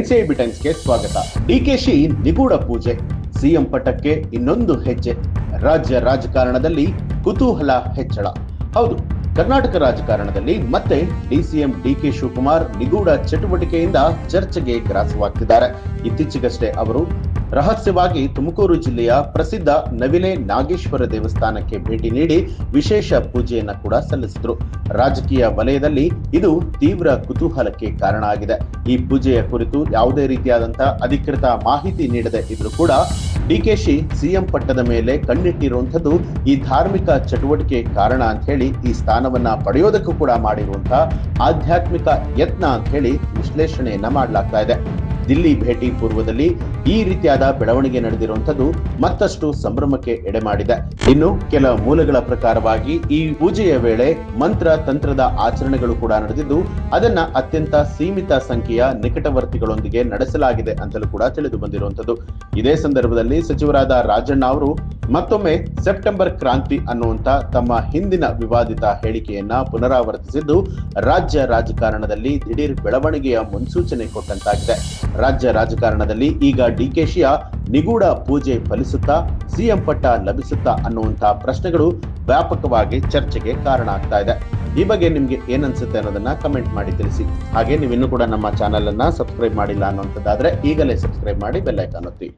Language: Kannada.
ಎನ್ಸಿಐಬಿ ಟೈಮ್ಸ್ಗೆ ಸ್ವಾಗತ. ಡಿಕೆಶಿ ನಿಗೂಢ ಪೂಜೆ, ಸಿಎಂ ಪಟ್ಟಕ್ಕೆ ಇನ್ನೊಂದು ಹೆಜ್ಜೆ, ರಾಜ್ಯ ರಾಜಕಾರಣದಲ್ಲಿ ಕುತೂಹಲ ಹೆಚ್ಚಳ. ಹೌದು, ಕರ್ನಾಟಕ ರಾಜಕಾರಣದಲ್ಲಿ ಮತ್ತೆ ಡಿಸಿಎಂ ಡಿಕೆ ಶಿವಕುಮಾರ್ ನಿಗೂಢ ಚಟುವಟಿಕೆಯಿಂದ ಚರ್ಚೆಗೆ ಗ್ರಾಸವಾಗ್ತಿದ್ದಾರೆ. ಇತ್ತೀಚೆಗಷ್ಟೇ ಅವರು ರಹಸ್ಯವಾಗಿ ತುಮಕೂರು ಜಿಲ್ಲೆಯ ಪ್ರಸಿದ್ಧ ನವಿಲೆ ನಾಗೇಶ್ವರ ದೇವಸ್ಥಾನಕ್ಕೆ ಭೇಟಿ ನೀಡಿ ವಿಶೇಷ ಪೂಜೆಯನ್ನ ಕೂಡ ಸಲ್ಲಿಸಿದ್ರು. ರಾಜಕೀಯ ವಲಯದಲ್ಲಿ ಇದು ತೀವ್ರ ಕುತೂಹಲಕ್ಕೆ ಕಾರಣ ಆಗಿದೆ. ಈ ಪೂಜೆಯ ಕುರಿತು ಯಾವುದೇ ರೀತಿಯಾದಂತಹ ಅಧಿಕೃತ ಮಾಹಿತಿ ನೀಡದೆ ಇದ್ರೂ ಕೂಡ ಡಿಕೆಶಿ ಸಿಎಂ ಪಟ್ಟದ ಮೇಲೆ ಕಣ್ಣಿಟ್ಟಿರುವಂತದ್ದು ಈ ಧಾರ್ಮಿಕ ಚಟುವಟಿಕೆ ಕಾರಣ ಅಂತ ಹೇಳಿ, ಈ ಸ್ಥಾನವನ್ನ ಪಡೆಯೋದಕ್ಕೂ ಕೂಡ ಮಾಡಿರುವಂತಹ ಆಧ್ಯಾತ್ಮಿಕ ಯತ್ನ ಅಂತ ಹೇಳಿ ವಿಶ್ಲೇಷಣೆಯನ್ನ ಮಾಡಲಾಗ್ತಾ ಇದೆ. ದಿಲ್ಲಿ ಭೇಟಿ ಪೂರ್ವದಲ್ಲಿ ಈ ರೀತಿಯಾದ ಬೆಳವಣಿಗೆ ನಡೆದಿರುವಂತದ್ದು ಮತ್ತಷ್ಟು ಸಂಭ್ರಮಕ್ಕೆ ಎಡೆ ಮಾಡಿದೆ. ಇನ್ನು ಕೆಲ ಮೂಲಗಳ ಪ್ರಕಾರವಾಗಿ ಈ ಪೂಜೆಯ ವೇಳೆ ಮಂತ್ರ ತಂತ್ರದ ಆಚರಣೆಗಳು ಕೂಡ ನಡೆದಿದ್ದು, ಅದನ್ನ ಅತ್ಯಂತ ಸೀಮಿತ ಸಂಖ್ಯೆಯ ನಿಕಟವರ್ತಿಗಳೊಂದಿಗೆ ನಡೆಸಲಾಗಿದೆ ಅಂತಲೂ ಕೂಡ ತಿಳಿದು ಬಂದಿರುವಂತದ್ದು. ಇದೇ ಸಂದರ್ಭದಲ್ಲಿ ಸಚಿವರಾದ ರಾಜಣ್ಣ ಅವರು ಮತ್ತೊಮ್ಮೆ ಸೆಪ್ಟೆಂಬರ್ ಕ್ರಾಂತಿ ಅನ್ನುವಂತ ತಮ್ಮ ಹಿಂದಿನ ವಿವಾದಿತ ಹೇಳಿಕೆಯನ್ನ ಪುನರಾವರ್ತಿಸಿದ್ದು, ರಾಜ್ಯ ರಾಜಕಾರಣದಲ್ಲಿ ದಿಢೀರ್ ಬೆಳವಣಿಗೆಯ ಮುನ್ಸೂಚನೆ ಕೊಟ್ಟಂತಾಗಿದೆ. ರಾಜ್ಯ ರಾಜಕಾರಣದಲ್ಲಿ ಈಗ ಡಿಕೆಶಿಯ ನಿಗೂಢ ಪೂಜೆ ಫಲಿಸುತ್ತಾ, ಸಿಎಂ ಪಟ್ಟ ಲಭಿಸುತ್ತಾ ಅನ್ನುವಂತಹ ಪ್ರಶ್ನೆಗಳು ವ್ಯಾಪಕವಾಗಿ ಚರ್ಚೆಗೆ ಕಾರಣ ಆಗ್ತಾ ಇದೆ. ಈ ಬಗ್ಗೆ ನಿಮ್ಗೆ ಏನನ್ಸುತ್ತೆ ಅನ್ನೋದನ್ನ ಕಮೆಂಟ್ ಮಾಡಿ ತಿಳಿಸಿ. ಹಾಗೆ ನೀವು ಇನ್ನೂ ಕೂಡ ನಮ್ಮ ಚಾನೆಲ್ ಅನ್ನ ಸಬ್ಸ್ಕ್ರೈಬ್ ಮಾಡಿಲ್ಲ ಅನ್ನುವಂಥದ್ದಾದ್ರೆ ಈಗಲೇ ಸಬ್ಸ್ಕ್ರೈಬ್ ಮಾಡಿ ಬೆಲ್ ಐಕಾನ್ ಒತ್ತಿ.